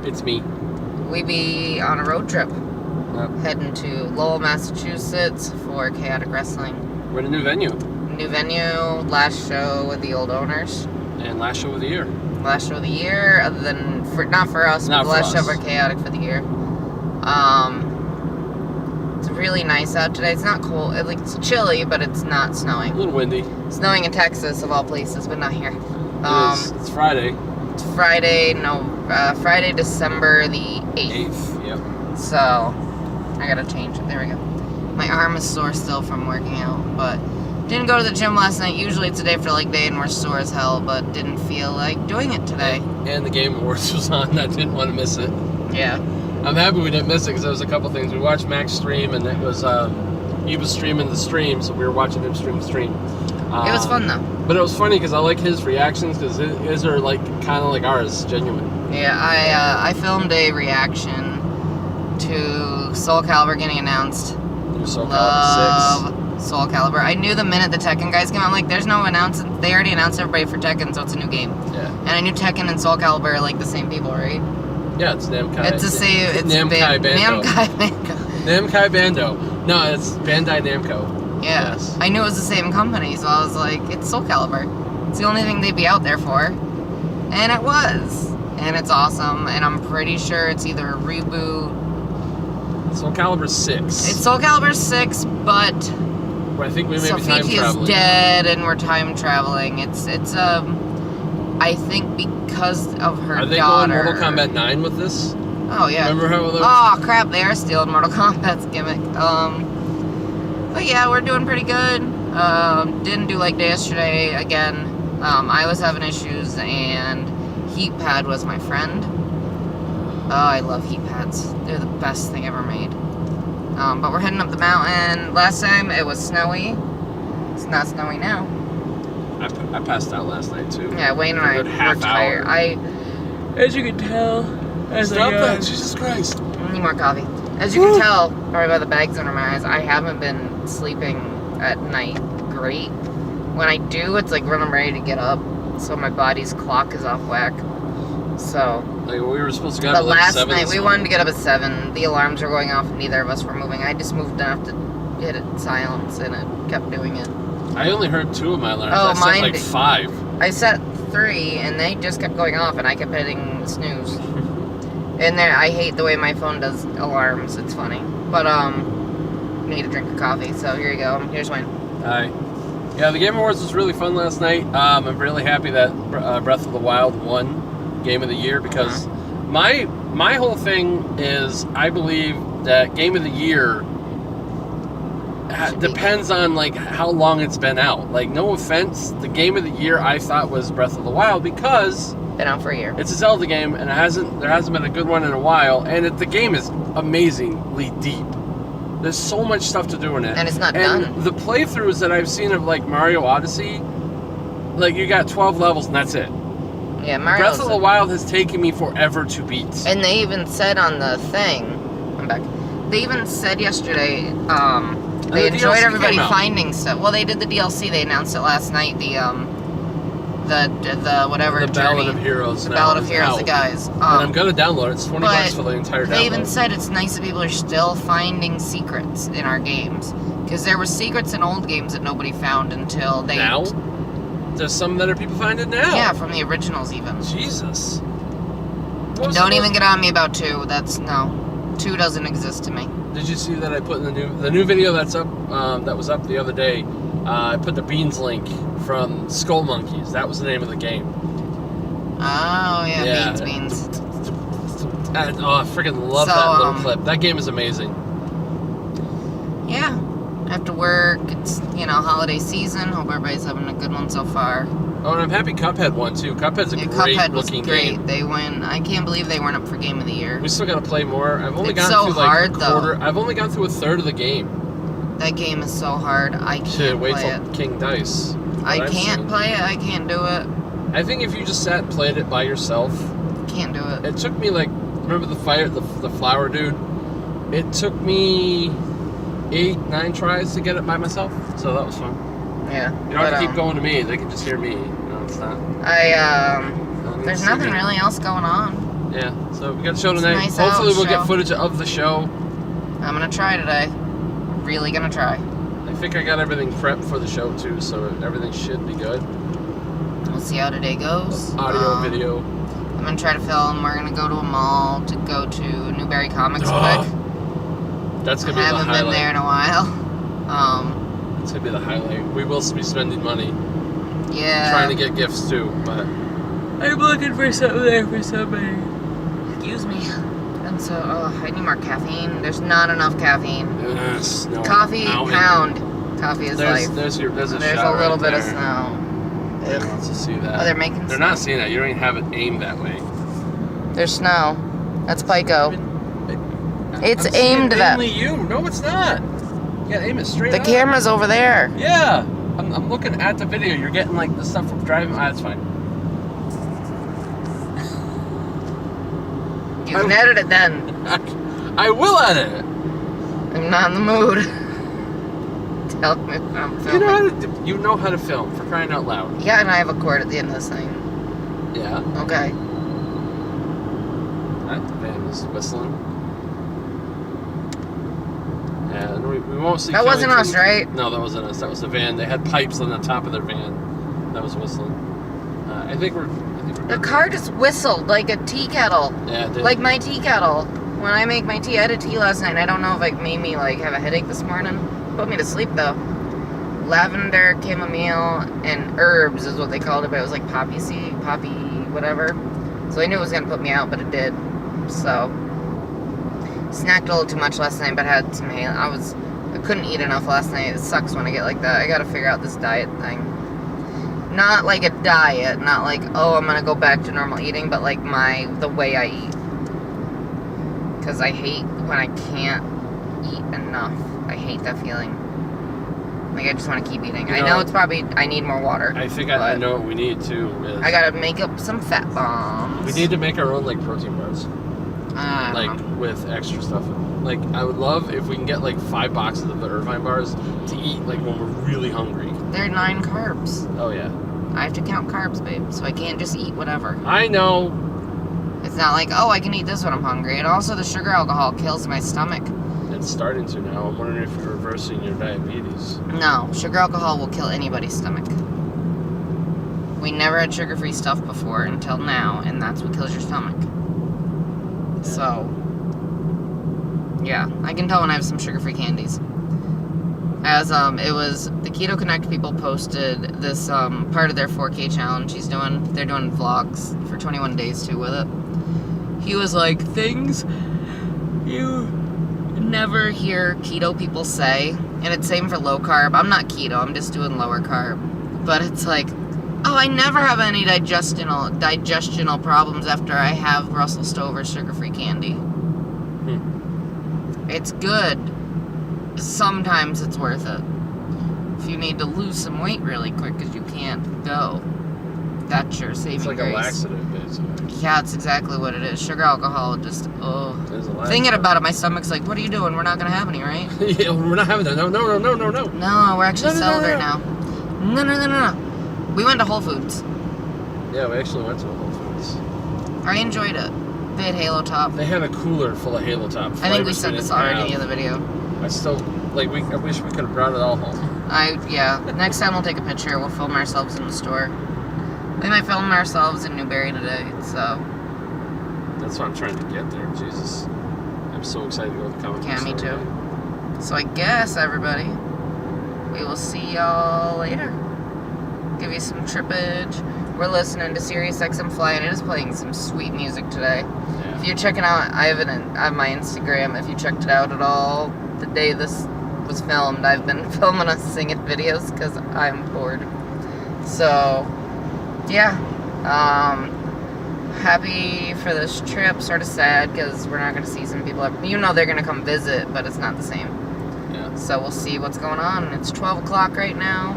It's me. We be on a road trip. Yep. Heading to Lowell, Massachusetts for Chaotic Wrestling. We're in a new venue. New venue, last show with the old owners. And last show of the year. Last show of the year, other than, not for us, but the last show for Chaotic for the year. It's really nice out today. It's not cold. It's chilly, but it's not snowing. A little windy. Snowing in Texas, of all places, but not here. It's Friday. It's Friday, Friday, December the 8th. 8th, yep. So, I gotta change it. There we go. My arm is sore still from working out, but didn't go to the gym last night. Usually it's a day for leg day and we're sore as hell, but didn't feel like doing it today. And the Game Awards was on. I didn't want to miss it. Yeah. I'm happy we didn't miss it because there was a couple things. We watched Max stream, and it was he was streaming the stream, so we were watching him stream the stream. It was fun though. But it was funny because I like his reactions because his are like kind of like ours, genuine. Yeah, I filmed a reaction to Soul Calibur getting announced. Soul Calibur 6. Soul Calibur. I knew the minute the Tekken guys came out, I'm like, there's no announcement. They already announced everybody for Tekken, so it's a new game. Yeah. And I knew Tekken and Soul Calibur are like the same people, right? Yeah, it's Namkai. It's the same. It's Namkai Bando. Namkai Bando. Namkai Bando. No, it's Bandai Namco. Yeah. Yes. I knew it was the same company, so I was like, it's Soul Calibur. It's the only thing they'd be out there for. And it was. And it's awesome. And I'm pretty sure it's either a reboot. Soul Calibur 6. It's Soul Calibur 6, but I think we may be time Sophitia traveling. is dead, and we're time traveling. It's I think because of her daughter. Are they going Mortal Kombat 9 with this? Oh yeah. Remember how those? Oh crap! They are stealing Mortal Kombat's gimmick. But yeah, we're doing pretty good. Didn't do like day yesterday again. I was having issues, and Heat Pad was my friend. Oh, I love heat pads. They're the best thing ever made. But we're heading up the mountain. Last time it was snowy. It's not snowy now. I passed out last night too. Yeah, Wayne and I were tired. As you can tell, Stop that! Jesus Christ! Need more coffee. As you can tell, probably by the bags under my eyes, I haven't been sleeping at night great. When I do, it's like when I'm ready to get up, so my body's clock is off whack. So. Like we were supposed to get up But at like last 7. night we wanted to get up at 7. The alarms were going off, and neither of us were moving. I just moved enough to hit it silence, and it kept doing it. I only heard 2 of my alarms. Oh, I set like 5. I set 3, and they just kept going off, and I kept hitting snooze. And there, I hate the way my phone does alarms. It's funny, but need a drink of coffee. So here you go. Here's mine. Hi. Yeah, the Game Awards was really fun last night. I'm really happy that Breath of the Wild won Game of the Year because my whole thing is I believe that Game of the Year depends on like how long it's been out. Like, no offense, the Game of the Year I thought was Breath of the Wild because been out for a year. It's a Zelda game, and there hasn't been a good one in a while. And the game is amazingly deep. There's so much stuff to do in it, and it's not done. The playthroughs that I've seen of like Mario Odyssey, like you got 12 levels and that's it. Yeah, Mario. Breath of the Wild has taken me forever to beat. And they even said on the thing, I'm back. They even said yesterday, they enjoyed everybody finding stuff. Well, they did the DLC. They announced it last night. The whatever. The Ballad of Heroes. The Ballad of Heroes. The guys. And I'm gonna download it. It's $20 for the entire download. They even said it's nice that people are still finding secrets in our games because there were secrets in old games that nobody found until they. Now. There's some that are people finding now. Yeah, from the originals even. Jesus. Don't even get on me about 2. 2 doesn't exist to me. Did you see that I put in the new video that's up? That was up the other day. I put the Beans link from Skull Monkeys. That was the name of the game. Oh yeah. Beans. I freaking love that little clip. That game is amazing. Yeah. After work, it's holiday season. Hope everybody's having a good one so far. Oh, and I'm happy Cuphead won too. Cuphead's a great looking game. They win. I can't believe they weren't up for Game of the Year. We still got to play more. I've only gone through like hard, a quarter. I've only gone through a third of the game. That game is so hard. I can't wait play till it. King Dice. I can't play it. I can't do it. I think if you just sat and played it by yourself, can't do it. It took me like, remember the flower dude? It took me 8-9 tries to get it by myself, so that was fun. Yeah. You don't have to keep going to me. They can just hear me. No, it's not. There's nothing really else going on. Yeah, so we got a show tonight. nice Hopefully out we'll show. get footage of the show. I'm gonna try today. Really gonna try. I think I got everything prepped for the show too, so everything should be good. We'll see how today goes. Audio, video. I'm gonna try to film. We're gonna go to a mall to go to Newberry Comics quick. That's gonna be I the haven't highlight. been there in a while. It's gonna be the highlight. We will be spending money Yeah. trying to get gifts too, but I'm looking for something there for somebody. Excuse me. And so, I need more caffeine. There's not enough caffeine. snow. Coffee, Mountain. pound. Coffee is life. There's a There's shot a little right bit of there. snow. Who wants to see that? Oh, they're making They're snow. not seeing that. You don't even have it aimed that way. There's snow. That's Pico. It's I'm seeing aimed that. mainly you. No, it's not. You gotta aim it straight The up. camera's over there. Yeah. I'm looking at the video. You're getting like the stuff from driving. That's fine. You can edit it then. I will edit it. I'm not in the mood. Tell me when I'm filming. You know how to film, for crying out loud. Yeah, and I have a cord at the end of this thing. Yeah. Okay. That van is whistling. And we won't see. That wasn't Killington. us, right? No, that wasn't us. That was the van. They had pipes on the top of their van. That was whistling. I think we're. The car just whistled like a tea kettle. Yeah, it did. Like my tea kettle. When I make my tea, I had a tea last night. I don't know if it made me like have a headache this morning. Put me to sleep though. Lavender, chamomile, and herbs is what they called it, but it was like poppy seed, poppy whatever. So I knew it was gonna put me out, but it did. So snacked a little too much last night, but had some I couldn't eat enough last night. It sucks when I get like that. I gotta figure out this diet thing. Not like a diet, not like, oh, I'm gonna go back to normal eating, but like the way I eat. Because I hate when I can't eat enough. I hate that feeling. Like, I just want to keep eating. I know it's probably, I need more water. I think I know what we need too. I gotta make up some fat bombs. We need to make our own like protein bars. Like with extra stuff. Like I would love if we can get like 5 boxes of the Irvine bars to eat like when we're really hungry. They're 9 carbs. Oh yeah. I have to count carbs, babe, so I can't just eat whatever. I know. It's not like, oh, I can eat this when I'm hungry. And also the sugar alcohol kills my stomach. It's starting to now. I'm wondering if you're reversing your diabetes. No, sugar alcohol will kill anybody's stomach. We never had sugar-free stuff before until now, and that's what kills your stomach. Yeah. So, yeah, I can tell when I have some sugar-free candies. As it was the Keto Connect people posted this part of their 4K challenge. They're doing vlogs for 21 days too with it. He was like, things you never hear keto people say, and it's same for low carb. I'm not keto, I'm just doing lower carb. But it's like, oh, I never have any digestional problems after I have Russell Stover sugar-free candy. It's good. Sometimes it's worth it. If you need to lose some weight really quick because you can't go, that's your saving It's like grace. a laxative, basically. Yeah, it's exactly what it is. Sugar alcohol, just, oh. There's a laxative. Thinking about it, my stomach's like, what are you doing? We're not going to have any, right? Yeah, we're not having that. No. No, we're actually No. celibate now. No. We went to Whole Foods. Yeah, we actually went to a Whole Foods. I enjoyed it. They had Halo Top. They had a cooler full of Halo Top I think we flavors said this didn't already in have. the other video. I still, like, I wish we could have brought it all home. Yeah. Next time we'll take a picture. We'll film ourselves in the store. We might film ourselves in Newberry today, so. That's what I'm trying to get there. Jesus. I'm so excited to go to the comic book Yeah, me store too. today. So I guess, everybody, we will see y'all later. Give you some trippage. We're listening to Sirius XM Fly, and it is playing some sweet music today. Yeah. If you're checking out, I have my Instagram. If you checked it out at all, the day this was filmed, I've been filming us singing videos because I'm bored. So, yeah. Happy for this trip. Sort of sad because we're not going to see some people. You know they're going to come visit, but it's not the same. Yeah. So we'll see what's going on. It's 12 o'clock right now.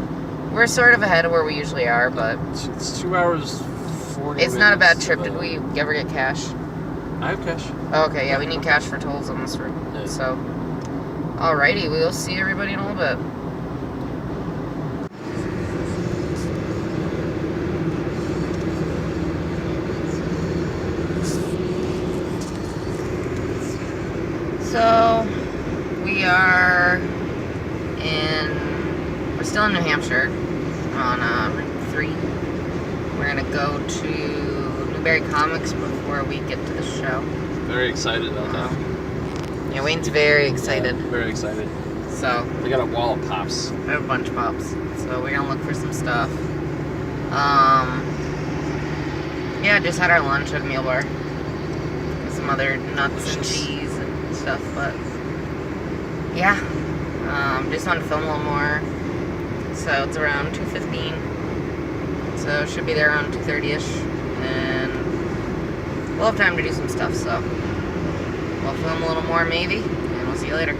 We're sort of ahead of where we usually are, but It's 2 hours, 40 it's not a bad minutes trip. to Did the- we ever get cash? I have cash. Okay, yeah, we need cash for tolls on this route. Yeah. So, alrighty, we will see everybody in a little bit. So, we're still in New Hampshire on Route 3. We're gonna go to Newberry Comics before we get to the show. Very excited about that. Yeah, Wayne's very excited. Yeah, very excited. So, They got a wall of pops. I have a bunch of pops. So, we're gonna look for some stuff. Yeah, just had our lunch at a meal bar. With some other nuts and cheese and stuff, but yeah. Just wanted to film a little more. So it's around 2:15. So should be there around 2:30ish. And we'll have time to do some stuff, so we'll film a little more maybe, and we'll see you later.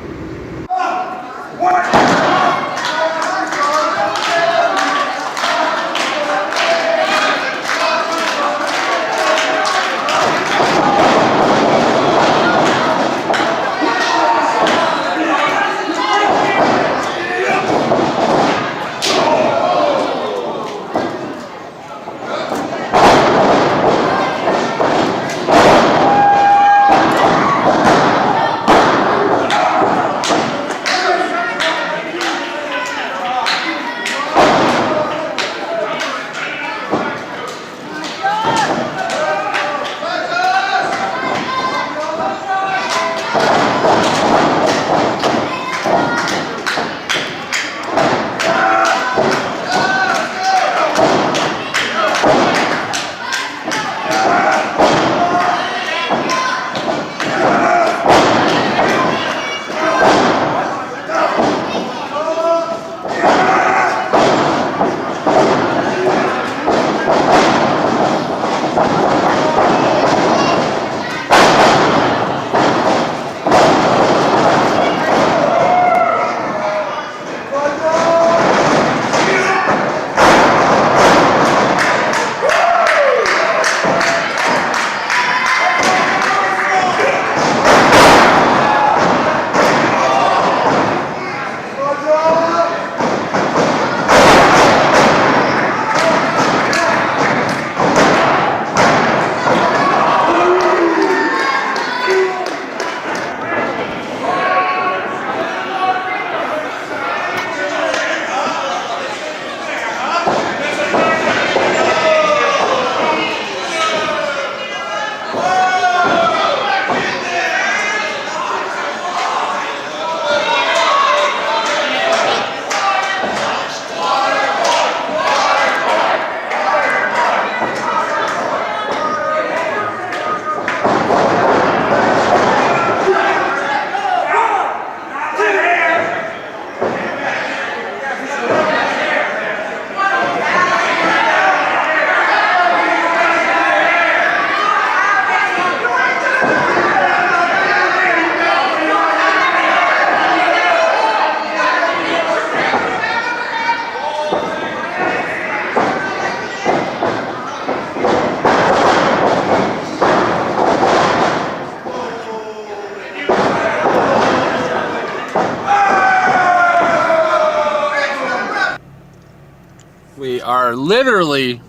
We are literally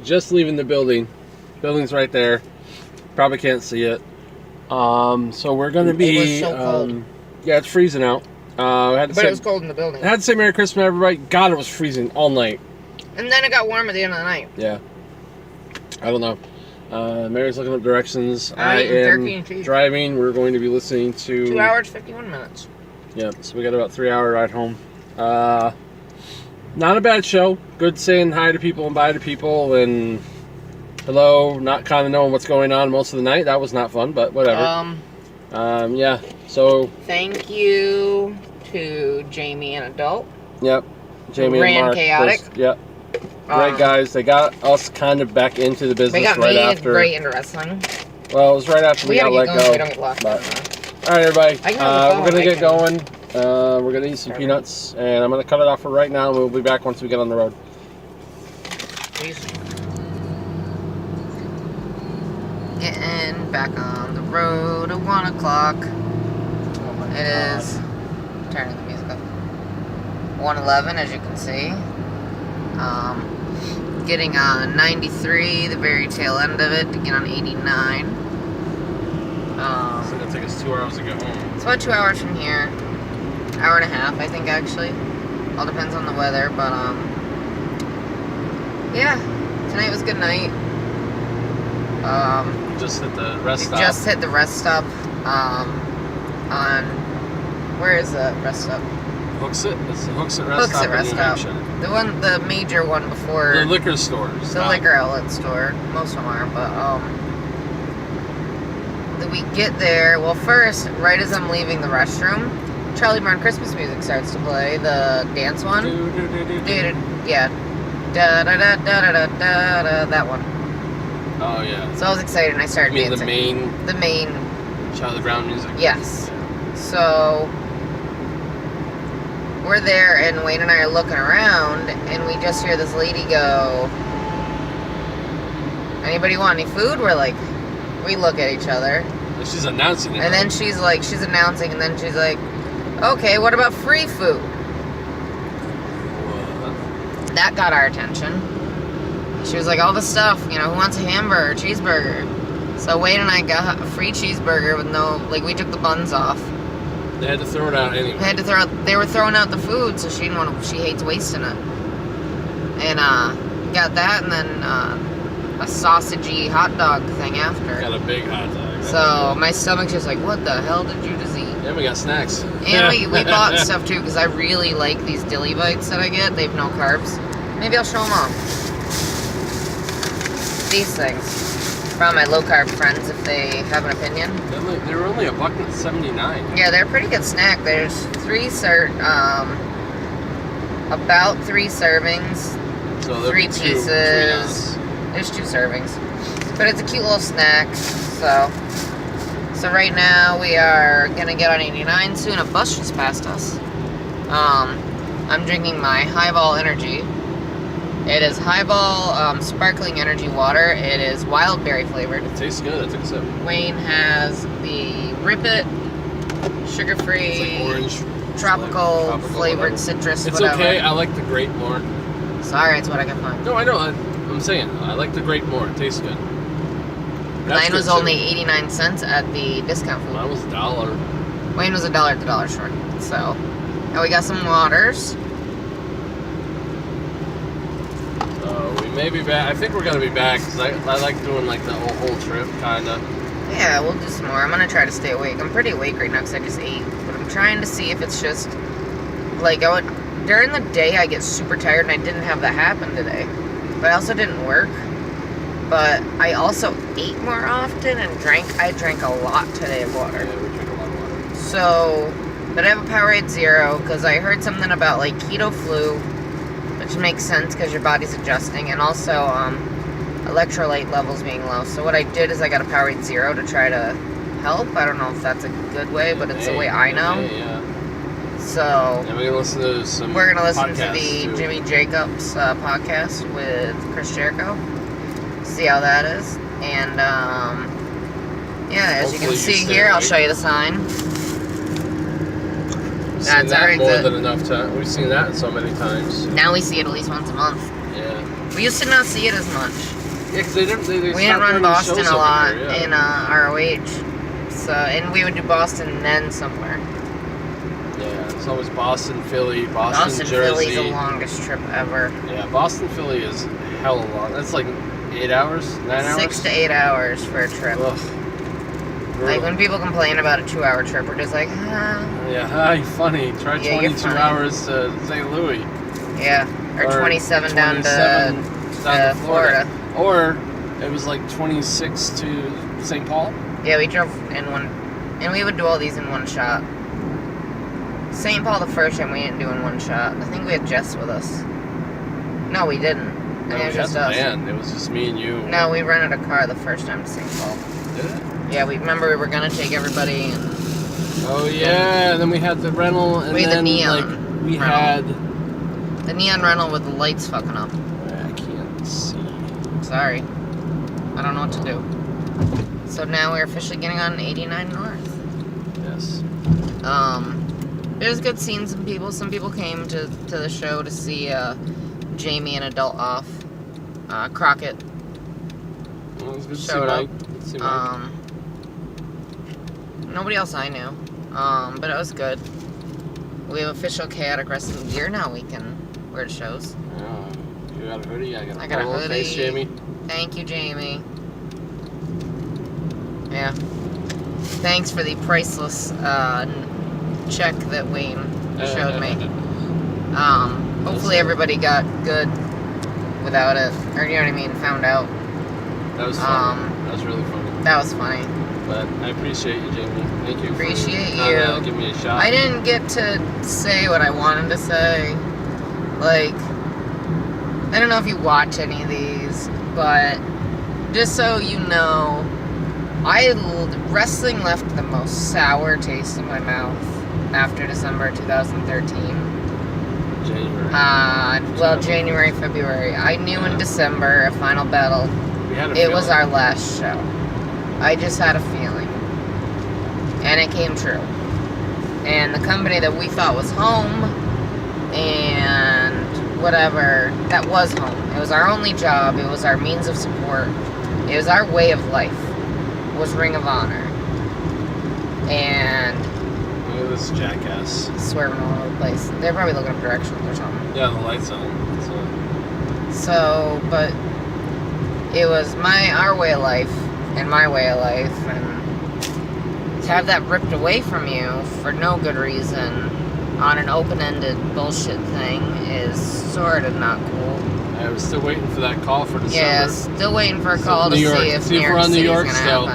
just leaving the building. Building's right there. Probably can't see it. So we're gonna be. It was so cold. Yeah, it's freezing out. But it was cold in the building. I had to say Merry Christmas, everybody. God, it was freezing all night. And then it got warm at the end of the night. Yeah. I don't know. Mary's looking up directions. I eating turkey am and cheese. driving. We're going to be listening to. 2 hours, 51 minutes. Yeah, so we got about 3 hour ride home. Not a bad show. Good saying hi to people and bye to people and hello, not kind of knowing what's going on most of the night. That was not fun, but whatever. Yeah, so. Thank you to Jamie and Adult. Yep. Jamie and Mark. Chaotic. Yep. Great guys. They got us kind of back into the business they got right me after. Great into wrestling. Well, it was right after we got let go. We don't get lost. But, all right, everybody. We're gonna get going. We're gonna eat some peanuts, and I'm gonna cut it off for right now. And we'll be back once we get on the road. Peace. Getting back on the road at 1 o'clock. It is. Turning the music up. 1:11, as you can see. Getting on 93, the very tail end of it, to get on 89. It's gonna take us 2 hours to get home. It's about 2 hours from here. Hour and a half, I think, actually. All depends on the weather, but, yeah. Tonight was a good night. Just hit the rest stop. Just hit the rest stop, on, where is the rest stop? Hooksett? It's the Hooksett rest stop in New Hampshire. The major one before. The liquor stores. The liquor outlet store. Most of them are, but, we get there, well, first, right as I'm leaving the restroom, Charlie Brown Christmas music starts to play, the dance one. Yeah. Da da da da da da da, that one. Oh, yeah. So I was excited and I started dancing. The main Charlie Brown music? Yes. So, we're there and Wayne and I are looking around and we just hear this lady go, "Anybody want any food?" We're like, we look at each other. She's announcing it. And then she's announcing, and then she's like, "Okay, what about free food?" What? That got our attention. She was like, "All the stuff, who wants a hamburger, cheeseburger?" So Wade and I got a free cheeseburger with we took the buns off. They had to throw it out anyway. They were throwing out the food, so she hates wasting it. And, got that, and then, a sausagey hot dog thing after. Got a big hot dog. So my stomach's just like, what the hell did you just eat? Yeah, we got snacks. And we bought stuff too, because I really like these dilly bites that I get. They have no carbs. Maybe I'll show them off. These things. From my low carb friends, if they have an opinion. They were only $1.79. Yeah, they're a pretty good snack. There's about 3 servings, So 3 pieces. There's 2 servings. But it's a cute little snack. So right now we are gonna get on 89 soon. A bus just passed us. I'm drinking my Highball Energy. It is Highball sparkling energy water. It is wild berry flavored. It tastes good. I took a sip. Wayne has the Rip It, sugar-free, It's like orange, tropical flavored whatever. citrus. It's whatever. okay. I like the grape more. Sorry, it's what I can find. No, I know. I'm saying I like the grape more. It tastes good. Mine was only 89 cents at the discount food. Mine was $1. Wayne was $1 at the dollar store. So, now we got some waters. So we may be back. I think we're gonna be back because I like doing like the whole trip, kinda. Yeah, we'll do some more. I'm gonna try to stay awake. I'm pretty awake right now because I just ate. But I'm trying to see if it's just during the day I get super tired, and I didn't have that happen today. But I also didn't work. But I also ate more often and I drank a lot today of water. Yeah, we drink a lot of water. So, but I have a Powerade Zero because I heard something about like keto flu, which makes sense because your body's adjusting, and also electrolyte levels being low. So what I did is I got a Powerade Zero to try to help. I don't know if that's a good way, but it's the way I know. Yeah. So and we're gonna listen to some. We're gonna listen to the too. Jimmy Jacobs podcast with Chris Jericho. See how that is, and yeah, as you can see here, I'll show you the sign. That's that more than enough time. We've seen that so many times. Now we see it at least once a month. Yeah. We used to not see it as much. Yeah, because they didn't. They we didn't run Boston a lot here, yeah. in ROH, so and we would do Boston then somewhere. Yeah, it's always Boston, Philly, Boston, Jersey. Philly's the longest trip ever. Yeah, Boston, Philly is hella long. That's like 8 hours, 9 hours. 6 to 8 hours for a trip. Ugh. Like when people complain about a 2-hour trip, we're just like, ah. Yeah, hi, funny. Try Yeah, 22 funny. hours to St. Louis. Yeah, or 27 down to Florida. Or it was like 26 to St. Paul. Yeah, we drove in one, and we would do all these in one shot. St. Paul the first time we didn't do in one shot. I think we had Jess with us. No, we didn't. No, it was we just had us. the van. It was just me and you. No, we rented a car the first time to St. Paul. Did it? Yeah, we were gonna take everybody. And Oh yeah, and then we had the rental, and we had then the neon like we rental. had. The neon rental with the lights fucking up. I can't see. Sorry, I don't know what to do. So now we're officially getting on 89 North. Yes. It was good seeing some people. Some people came to the show to see Jamie and Adult Off. Crockett Well, it was good to see showed up. Mike. Good to see Mike. Nobody else I knew. But it was good. We have official chaotic wrestling gear now. We can wear to shows. Yeah. You got a hoodie? I got a hoodie. Thanks, Jamie. Thank you, Jamie. Yeah. Thanks for the priceless check that Wayne showed me. Hopefully everybody got good without it, or you know what I mean, found out. That was funny. That was really funny. That was funny. But I appreciate you, Jamie. Thank you. Appreciate you. Give me a shot. I didn't get to say what I wanted to say. Like, I don't know if you watch any of these, but just so you know, wrestling left the most sour taste in my mouth after December 2013. January. January, February. I knew in December, a Final Battle, it was our last show. I just had a feeling. And it came true. And the company that we thought was home, and whatever, that was home. It was our only job. It was our means of support. It was our way of life. Was Ring of Honor. And look at this jackass swerving all over the place. They're probably looking up directions or something. Yeah, the light's on. So, but it was our way of life and my way of life, and to have that ripped away from you for no good reason on an open-ended bullshit thing is sort of not cool. I was still waiting for that call for December. Yeah, still waiting for a call to see if New York City's gonna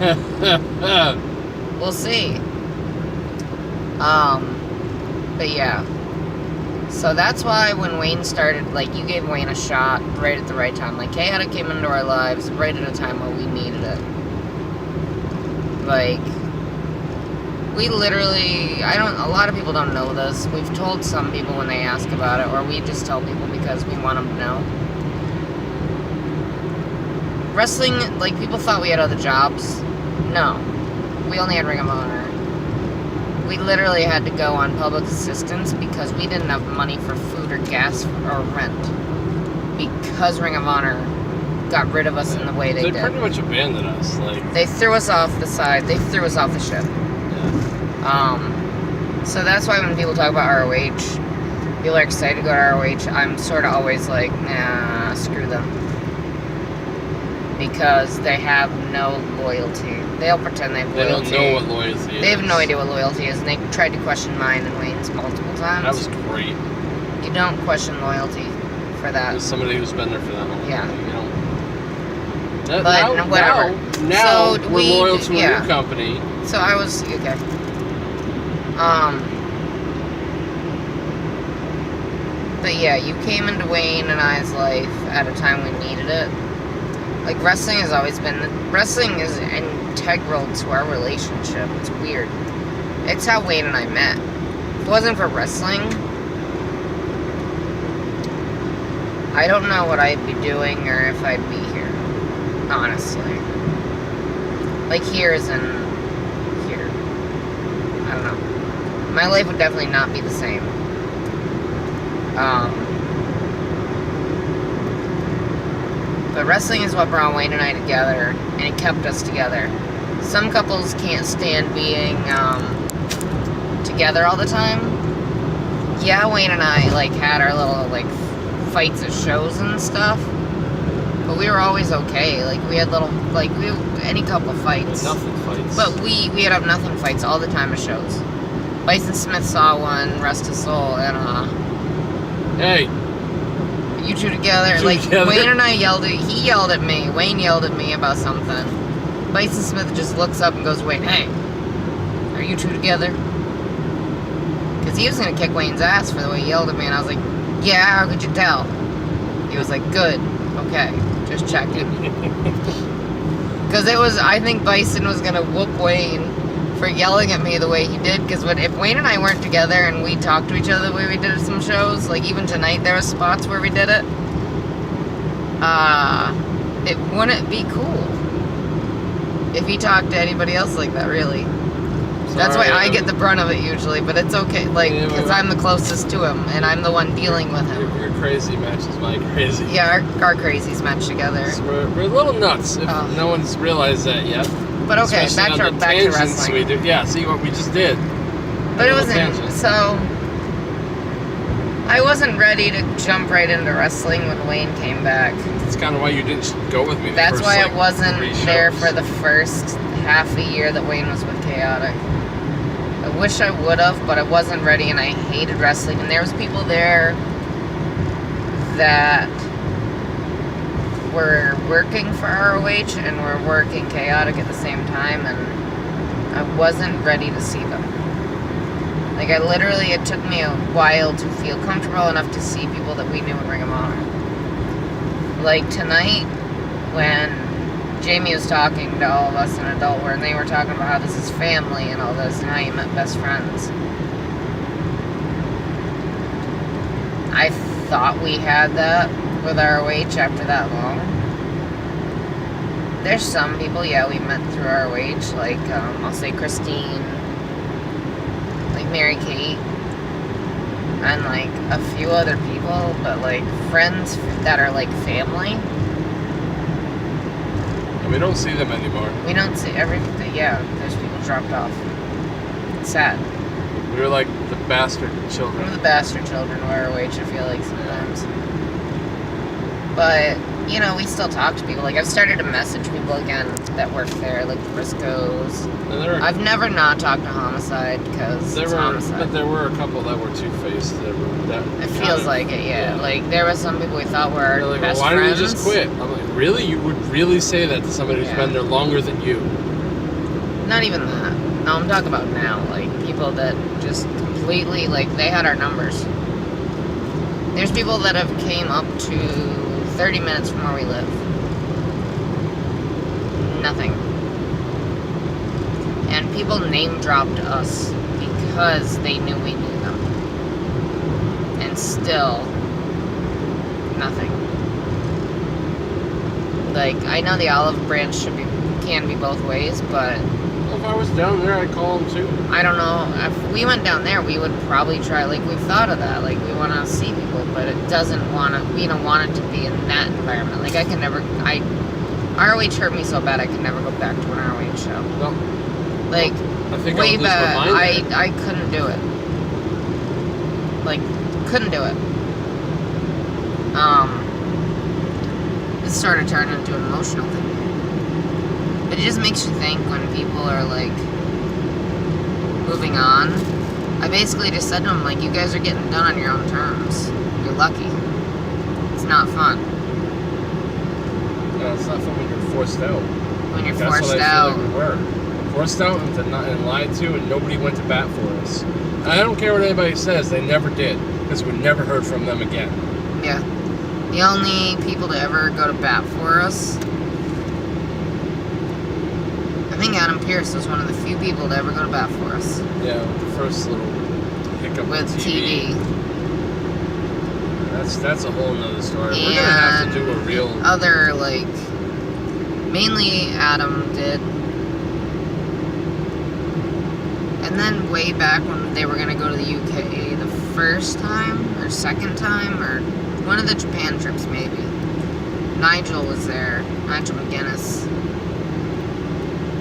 happen. We'll see. But yeah. So that's why when Wayne started, like, you gave Wayne a shot right at the right time. Like, Chaotic came into our lives right at a time where we needed it. Like, we literally, a lot of people don't know this. We've told some people when they ask about it, or we just tell people because we want them to know. Wrestling, like, people thought we had other jobs. No. We only had Ring of Honor. We literally had to go on public assistance because we didn't have money for food or gas or rent. Because Ring of Honor got rid of us in the way they did. They pretty much abandoned us. Like, they threw us off the side. They threw us off the ship. Yeah. So that's why when people talk about ROH, people are excited to go to ROH. I'm sort of always like, nah, screw them. Because they have no loyalty. They'll pretend they have loyalty. They don't know what loyalty is. They have no idea what loyalty is, and they tried to question mine and Wayne's multiple times. That was great. You don't question loyalty for that. There's somebody who's been there for that long. Yeah. You know. But whatever. Now so we're loyal to a new company. So I was, okay. But yeah, you came into Wayne and I's life at a time we needed it. Like, wrestling has always been, wrestling is integral to our relationship. It's weird. It's how Wayne and I met. If it wasn't for wrestling, I don't know what I'd be doing or if I'd be here. Honestly. Like, here as in here. I don't know. My life would definitely not be the same. But wrestling is what brought Wayne and I together, and it kept us together. Some couples can't stand being together all the time. Yeah, Wayne and I like had our little like fights at shows and stuff, but we were always okay. Like, we had little any couple fights. Nothing fights. But we had up nothing fights all the time at shows. Bison Smith saw one, rest his soul, and hey. You two together. Wayne and I he yelled at me. Wayne yelled at me about something. Bison Smith just looks up and goes, wait, hey, are you two together? Because he was going to kick Wayne's ass for the way he yelled at me, and I was like, yeah, how could you tell? He was like, good, okay, just checking. Because I think Bison was going to whoop Wayne for yelling at me the way he did, because if Wayne and I weren't together and we talked to each other the way we did at some shows, like even tonight there were spots where we did it, it wouldn't be cool if he talked to anybody else like that, really. That's why I get the brunt of it usually, but it's okay, like, because I'm the closest to him, and I'm the one dealing with him. Your crazy matches my crazy. Yeah, our crazies match together. So we're little nuts, if no one's realized that yet. But okay, Especially on the back to tangents wrestling. we did. Yeah, see what we just did. But it Little wasn't, tangent. so I wasn't ready to jump right into wrestling when Wayne came back. That's kind of why you didn't go with me. That's why I wasn't 3 there shows. for the first half a year that Wayne was with Chaotic. I wish I would have, but I wasn't ready, and I hated wrestling. And there was people there that were working for ROH and were working Chaotic at the same time, and I wasn't ready to see them. Like, it took me a while to feel comfortable enough to see people that we knew in Ring of Honor. Like tonight, when Jamie was talking to all of us in Adultware, and they were talking about how this is family and all this, and how you met best friends. I thought we had that with ROH after that long. There's some people, yeah, we met through ROH, like, I'll say Christine, like Mary Kate, and like a few other people, but like friends that are like family. And we don't see them anymore. We don't see everything. Yeah, there's people dropped off. It's sad. We were like the bastard We're children. the bastard children of ROH, I feel like sometimes. But, you know, we still talk to people. Like, I've started to message people again that work there, like the Briscoes. And there were, I've never not talked to Homicide because it's Homicide. but there were a couple that were two-faced. It feels like it, yeah. Like, there were some people we thought were our like, best well, why friends. didn't you just quit? I'm like, really? You would really say that to somebody who's Yeah. been there longer than you? Not even that. No, I'm talking about now. Like, people that just completely, like, they had our numbers. There's people that have came up to 30 minutes from where we live. Nothing. And people name dropped us because they knew we knew them. And still, nothing. Like, I know the olive branch can be both ways, but Well, if I was down there, I'd call them too. I don't know. If we went down there, we would probably try. Like, we've thought of that. Like, we want to see people, but it doesn't want to. We don't want it to be in that environment. Like, I can never. ROH hurt me so bad. I could never go back to an ROH show. No, Like, I think way I'll lose my back, mind there. I couldn't do it. Like, couldn't do it. This sort of turned into an emotional thing. But it just makes you think when people are like moving on. I basically just said to them, like, you guys are getting done on your own terms. You're lucky. It's not fun. No, it's not fun when you're forced out. When you're That's forced what I out. feel like we were. Forced out and lied to, and nobody went to bat for us. And I don't care what anybody says, they never did, because we never heard from them again. Yeah. The only people to ever go to bat for us, I think Adam Pearce was one of the few people to ever go to bat for us. Yeah, with the first little hiccup With TV. TV. That's a whole nother story. We're gonna have to do a real. Other, like, mainly Adam did. And then way back when they were going to go to the UK the first time, or second time, or one of the Japan trips maybe, Nigel was there, Nigel McGuinness.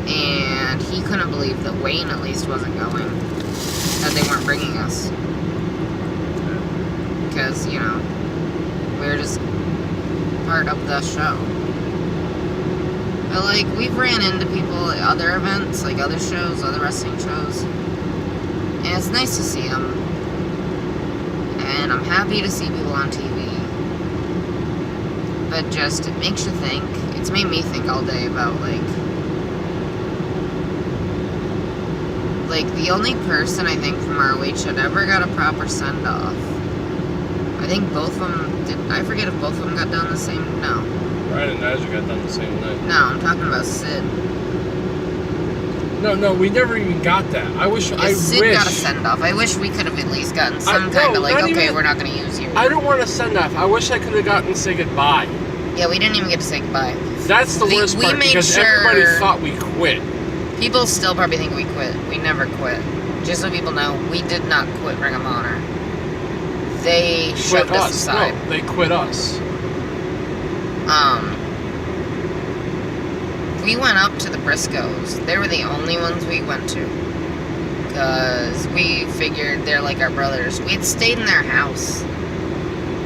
And he couldn't believe that Wayne at least wasn't going, that they weren't bringing us. Because, you know, we were just part of the show. But, like, we've ran into people at other events, like other shows, other wrestling shows. And it's nice to see them. And I'm happy to see people on TV. But just, it makes you think. It's made me think all day about, like, the only person I think from ROH that ever got a proper send-off. I think both of them did. I forget if both of them got done the same. No. Ryan and Nigel got done the same night. No, I'm talking about Sid. No, we never even got that. I wish. Sid got a send-off. I wish we could have at least gotten some kind of, like, okay, even, we're not going to use you. I don't want a send-off. I wish I could have gotten to say goodbye. Yeah, we didn't even get to say goodbye. That's the worst part, because everybody thought we quit. People still probably think we quit. We never quit. Just so people know, we did not quit Ring of Honor. They shoved us aside. No, they quit us. we went up to the Briscoes. They were the only ones we went to. Because we figured they're like our brothers. We had stayed in their house.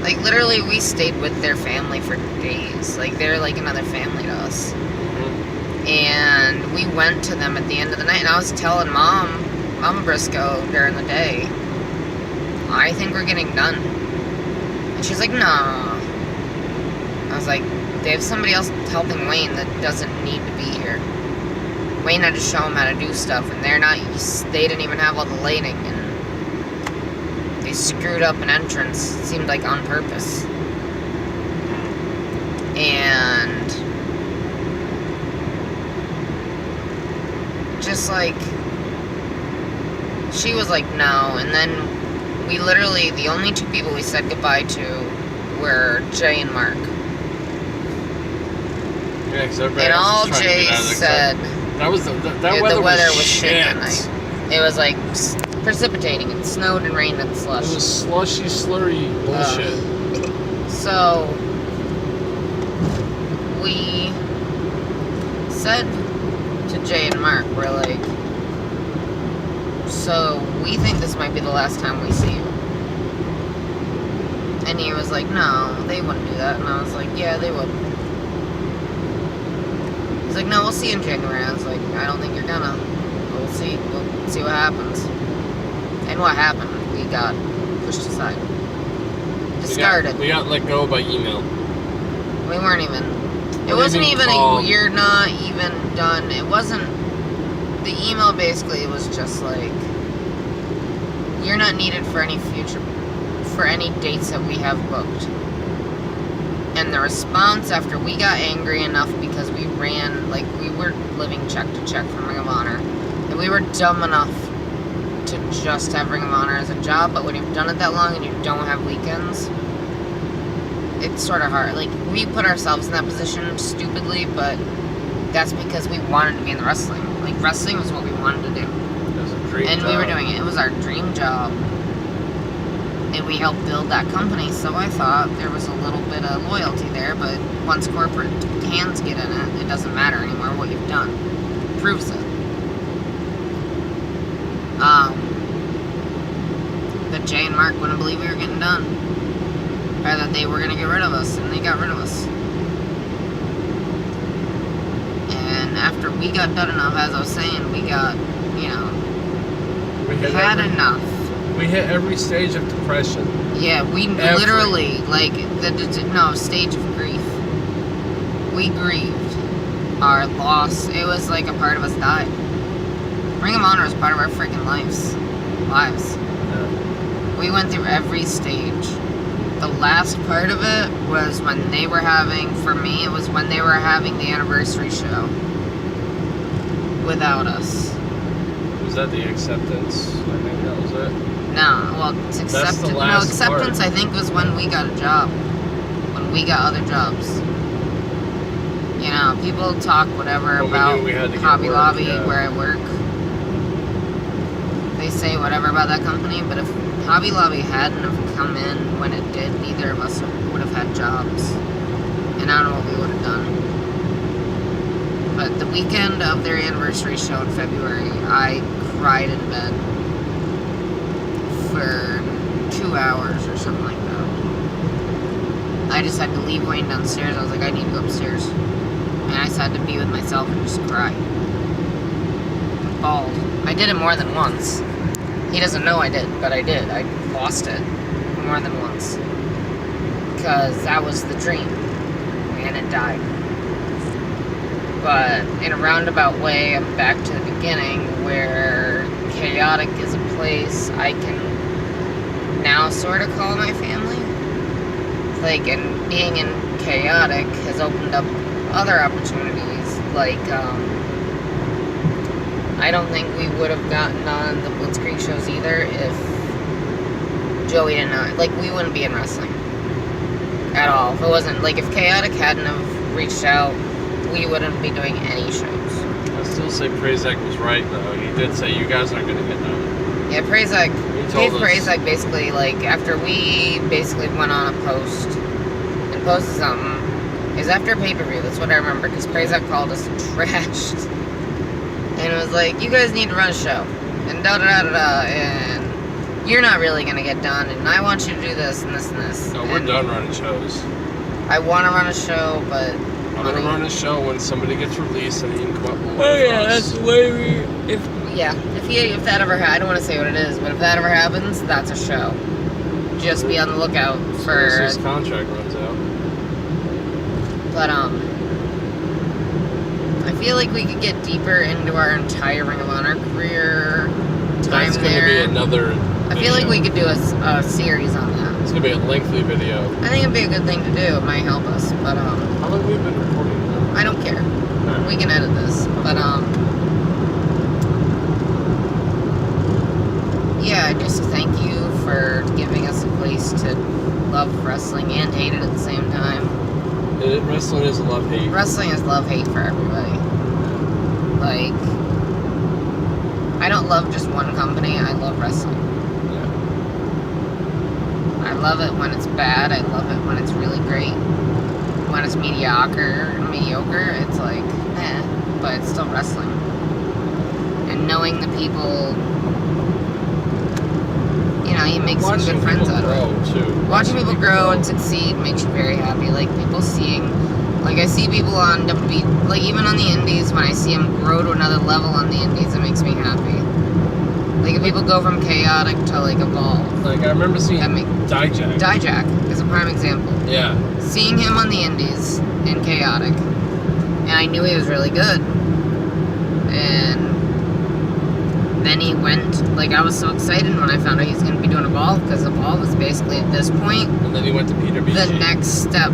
Like, literally, we stayed with their family for days. Like, they're like another family to us. And we went to them at the end of the night. And I was telling Mama Briscoe during the day, I think we're getting done. And she's like, nah. I was like, they have somebody else helping Wayne that doesn't need to be here. Wayne had to show them how to do stuff, and they didn't even have all the lighting, and they screwed up an entrance, it seemed like on purpose. And just like, she was like, no, and then we literally, the only two people we said goodbye to were Jay and Mark. Yeah, and all Jay said, the weather was shit that night. It was like precipitating. It snowed and rained and slush. It was slushy, slurry bullshit. So we said to Jay and Mark, we're like, so we think this might be the last time we see you. And he was like, no, they wouldn't do that. And I was like, yeah, they would. He's like, no, we'll see you in January. I was like, I don't think you're gonna. We'll see. We'll see what happens. And what happened? We got pushed aside. Discarded. We got let go by email. We weren't even. It wasn't even a, you're not even done. It wasn't. The email basically was just like, you're not needed for any dates that we have booked. And the response after we got angry enough because we ran, like, we were living check to check for Ring of Honor, and we were dumb enough to just have Ring of Honor as a job, but when you've done it that long and you don't have weekends, it's sort of hard. Like, we put ourselves in that position stupidly, but that's because we wanted to be in the wrestling. Like, wrestling was what we wanted to do. It was a dream job. And we were doing it. It was our dream job. And we helped build that company, so I thought there was a little bit of loyalty there, but once corporate hands get in it, it doesn't matter anymore what you've done. It proves it. But Jay and Mark wouldn't believe we were getting done. Or that they were going to get rid of us, and they got rid of us. And after we got done enough, as I was saying, we got, had enough. We hit every stage of depression. Yeah, we literally, like, stage of grief. We grieved our loss. It was like a part of us died. Ring of Honor was part of our freaking lives. Yeah. We went through every stage. The last part of it was when they were having, for me, it was when they were having the anniversary show. Without us. Was that the acceptance? I think that was it. No, well, it's acceptance. No, acceptance, I think, was when we got a job. When we got other jobs. People talk whatever about Hobby Lobby, where I work. They say whatever about that company, but if Hobby Lobby hadn't have come in when it did, neither of us would have had jobs. And I don't know what we would have done. But the weekend of their anniversary show in February, I cried in bed for 2 hours or something like that. I just had to leave Wayne downstairs. I was like, I need to go upstairs. And I just had to be with myself and just cry. I bawled. I did it more than once. He doesn't know I did, but I did. I lost it more than once. Because that was the dream. And it died. But in a roundabout way, I'm back to the beginning where Chaotic is a place I can now sort of call my family. Like, and being in Chaotic has opened up other opportunities. Like, I don't think we would have gotten on the Blitzkrieg shows either if Joey didn't know. Like, we wouldn't be in wrestling at all. If it wasn't, like, if Chaotic hadn't have reached out, we wouldn't be doing any shows. I still say Prazak was right, though. He did say you guys aren't going to get done. Yeah, Prazak, Dave Prazak basically, like, after we basically went on a post and posted something, was after a pay-per-view, that's what I remember, because Prazak called us trashed. And it was like, you guys need to run a show. And da-da-da-da-da, and you're not really going to get done, and I want you to do this and this and this. No, we're done running shows. I want to run a show, but... I'm going to run a show when somebody gets released and he can come up with that's the way we... If that ever I don't want to say what it is, but if that ever happens, that's a show. Just be on the lookout for... His contract runs out. But, I feel like we could get deeper into our entire Ring of Honor career time That's there. going to be another I feel like we could do a series on that. It's going to be a lengthy video. I think it'd be a good thing to do. It might help us, but, How long have we been recording now? I don't care. Right. We can edit this, but, yeah, just thank you for giving us a place to love wrestling and hate it at the same time. Wrestling is love-hate. Wrestling is love-hate for everybody. Like, I don't love just one company, I love wrestling. Yeah. I love it when it's bad, I love it when it's really great. When it's mediocre, it's like, but it's still wrestling. And knowing the people, you know, you make some good friends out of it. Watching people grow and succeed makes you very happy. Like, people seeing, like, I see people on WWE, like, even on the indies, when I see them grow to another level on the indies, it makes me happy. Like, if people go from chaotic to, like, evolve. Like, I remember seeing Dijak. Dijak is a prime example. Yeah. Seeing him on the indies in chaotic, and I knew he was really good. And then he went, like, I was so excited when I found out he was going to be doing Evolve, because Evolve is basically, at this point, And then he went to PWG. the next step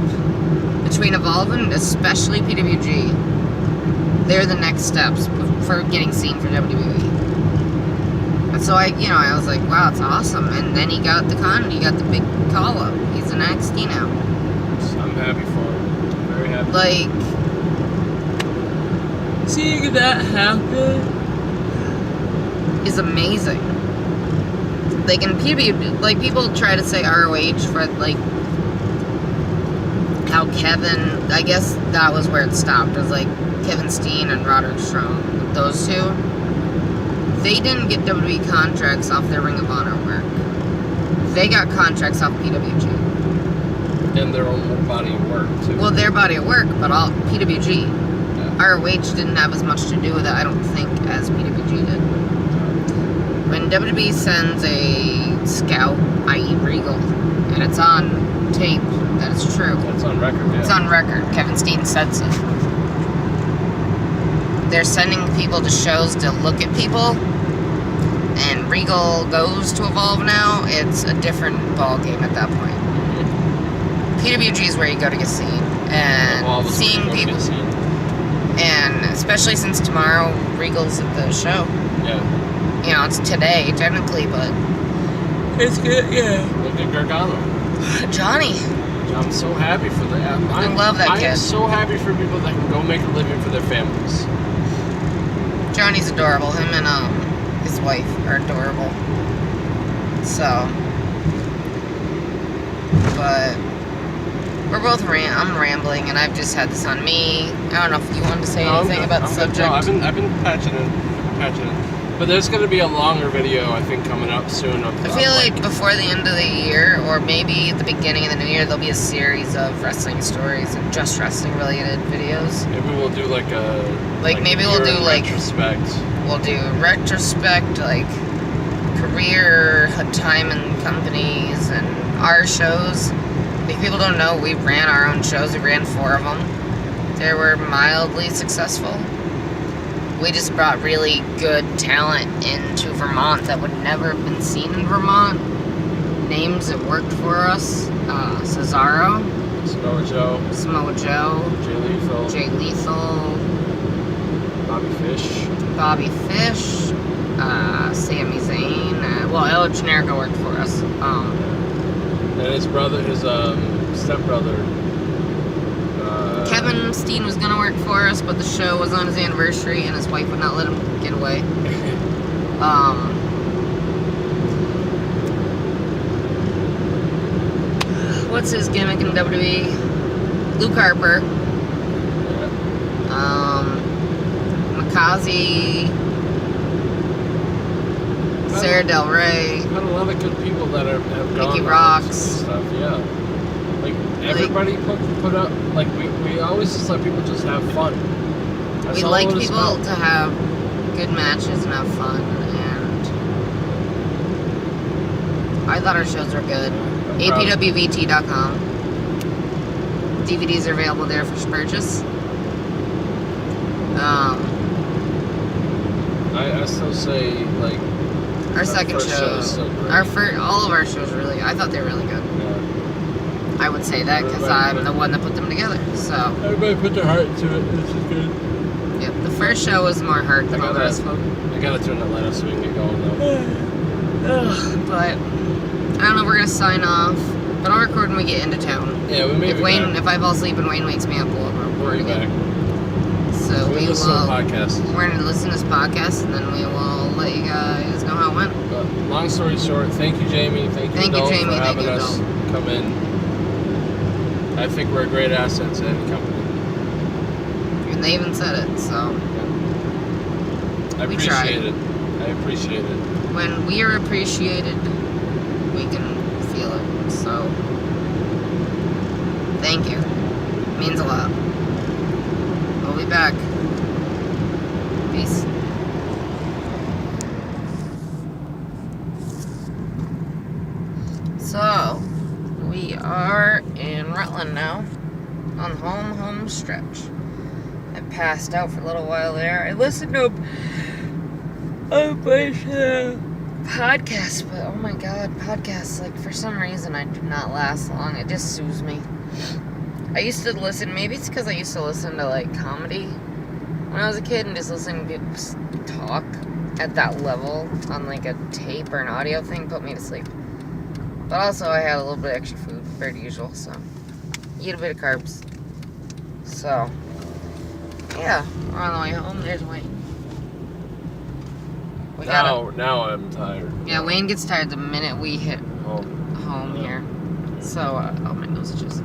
between Evolve and especially PWG. They're the next steps for getting seen for WWE. And so I was like, wow, it's awesome. And then he got the big call up. He's an NXT now. I'm happy for him. I'm very happy. Like, seeing that happen is amazing. Like, in PWG, like, people try to say ROH for, like, how Kevin, I guess that was where it stopped. It was, like, Kevin Steen and Roderick Strong. Those two, they didn't get WWE contracts off their Ring of Honor work. They got contracts off PWG. And their own body of work, too. Well, their body of work, but all PWG. Yeah. ROH didn't have as much to do with it, I don't think, as PWG did. When WWE sends a scout, i.e. Regal, and it's on tape, that it's true. That's on record, yeah. It's on record. Kevin Steen said so. They're sending people to shows to look at people, and Regal goes to Evolve now. It's a different ball game at that point. PWG is where you go to get seen, and seeing people, and especially since tomorrow Regal's at the show. Yeah. You know, it's today technically, but it's good. Yeah. Look at Gargano. Johnny. I'm so happy for that. I love that kid. I am so happy for people that can go make a living for their families. Johnny's adorable. Him and his wife are adorable. So, but we're both I'm rambling, and I've just had this on me. I don't know if you wanted to say anything about the subject. No, I've been patching it. But there's going to be a longer video, I think, coming up soon. I feel like before the end of the year, or maybe at the beginning of the new year, there'll be a series of wrestling stories and just wrestling-related videos. Maybe we'll do like a... maybe we'll do retrospect. We'll do retrospect, like career, time in companies, and our shows. If people don't know, we ran our own shows. We ran 4 of them. They were mildly successful. We just brought really good talent into Vermont that would never have been seen in Vermont. Names that worked for us: Cesaro, Samoa Joe, Jay Lethal, Bobby Fish, Sami Zayn. El Generico worked for us. And his brother, his stepbrother. Kevin Steen was gonna work for us, but the show was on his anniversary, and his wife would not let him get away. What's his gimmick in WWE? Luke Harper, Yeah. Makazi, Sarah Del Rey. Got a lot of good people that have gone Mickey on Rocks. and stuff. Yeah. Like everybody put up. Like we always just let people just have fun. That's We all like it is people about. to have good matches and have fun, and I thought our shows were good. I'm proud. APWVT.com. DVDs are available there for purchase. I still say like Our second first show, is so great. all of our shows are really. I thought they were really good. Yeah. I would say that because I'm the one that put them together. So, Everybody put their heart into it. This is good. yep. The first show was more hard than all the rest of them. I gotta turn Atlanta so we can get going though. But I don't know. We're gonna sign off. But I'll record when we get into town. Yeah, we may If be Wayne, back. if I fall asleep and Wayne wakes me up, we'll We'll record be again. back. So we listen to the will. podcast. We're gonna listen to this podcast and then we will let you guys know how it went. But long story short, thank you, Jamie. Thank you, Thank you, Adult, Jamie. for Thank having you, us Adult. come in. I think we're a great asset to any company. And they even said it. So I We tried. appreciate it. I appreciate it. when we are appreciated, we can feel it. So thank you. It means a lot. We'll be back. Peace. So, we are in Rutland now, on the home stretch. I passed out for a little while there. I listened to a bunch of podcasts, but oh my god, podcasts, like, for some reason I do not last long. It just soothes me. I used to listen, maybe it's because I used to listen to, like, comedy when I was a kid, and just listening to people talk at that level on, like, a tape or an audio thing put me to sleep. But also, I had a little bit of extra food compared to usual, so eat a bit of carbs. So, yeah, we're on the way home. There's Wayne. We Now I'm tired. Yeah, Wayne gets tired the minute we hit home Yeah. here. So, oh, my nose itches.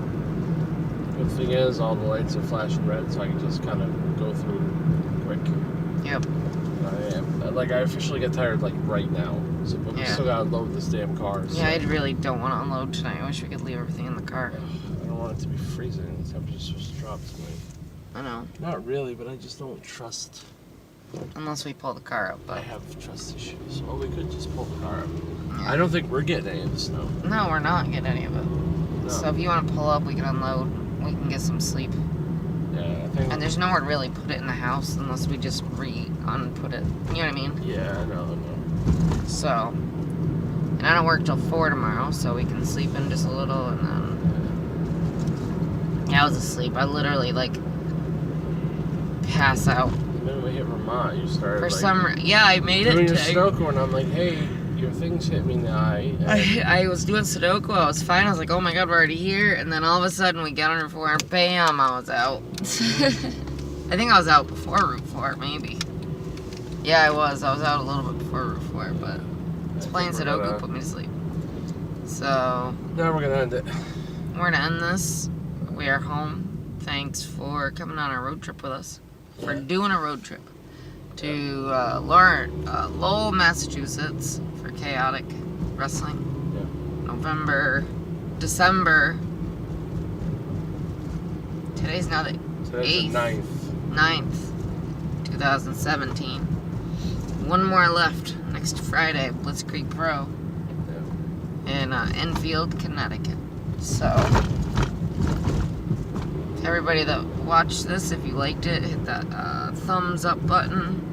Good thing is, all the lights are flashing red, so I can just kind of go through quick. Yep. I officially get tired like right now. So, but we Yeah. still gotta load this damn car. So Yeah, I really don't want to unload tonight. I wish we could leave everything in the car. I don't want it to be freezing. The temperature's supposed to drop tonight. I know. Not really, but I just don't trust. Unless we pull the car up, I but have trust issues. Well, we could just pull the car up. yeah. I don't think we're getting any of the snow. No, we're not getting any of it. No. So if you want to pull up, we can unload. We can get some sleep. Yeah, I think. And there's nowhere to really put it in the house unless we just unput it. You know what I mean? Yeah, I know. So, and I don't work till 4 tomorrow, so we can sleep in just a little, and then. Yeah, I was asleep. I literally pass out. The minute we hit Vermont, you started Yeah, I made it doing your today. Sudoku, and I'm like, hey, your things hit me in the eye. And I was doing Sudoku, I was fine, I was like, oh my god, we're already here, and then all of a sudden we got on Route 4, and bam, I was out. I think I was out before Route 4, maybe. Yeah, I was out a little bit before Route 4, but playing Sudoku put me to sleep. So, now we're gonna end it. we're gonna end this. We are home. Thanks for coming on our road trip with us. For doing a road trip to Lowell, Massachusetts for Chaotic Wrestling. December. Today's now the Today's 8th. the 9th, 2017. One more left next Friday, Blitzkrieg Pro in Enfield, Connecticut. So, to everybody that watched this, if you liked it, hit that thumbs up button.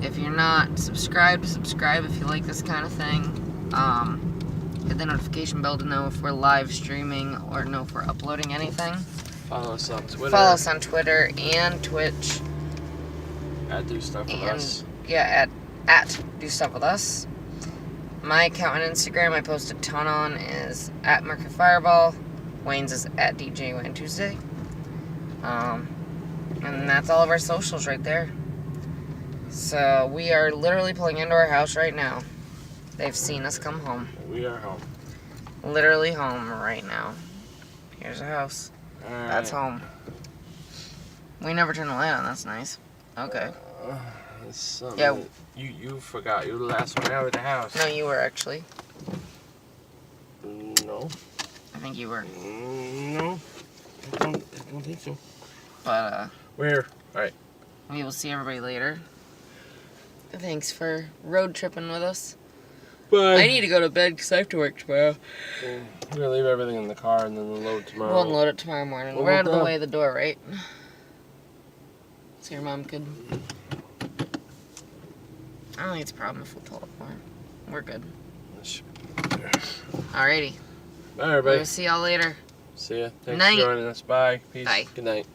If you're not subscribed, subscribe if you like this kind of thing. Hit the notification bell to know if we're live streaming or know if we're uploading anything. Follow us on Twitter. Follow us on Twitter and Twitch. Do stuff with us. Yeah, at Do Stuff With Us. My account on Instagram I post a ton on is at Mercury Fireball. Wayne's is at DJ Wayne Tuesday. And that's all of our socials right there. So we are literally pulling into our house right now. They've seen us come home. We are home. Literally home right now. Here's our house. That's home. We never turned the light on. That's nice. Okay. Yeah. You forgot. You were the last one out of the house. No, you were actually. No. I think you were. No. I don't think so. But Where? All right. we will see everybody later. Thanks for road tripping with us. Bye. I need to go to bed because I have to work tomorrow. We're gonna leave everything in the car and then unload tomorrow. We'll unload it tomorrow morning. Well, We're out of the yeah. way of the door, right? So your mom could... I don't think it's a problem if we pull up more. We're good. Alrighty. Bye, everybody. We'll see y'all later. See ya. Thanks Night. for joining us. Bye. Peace. Bye. Good night.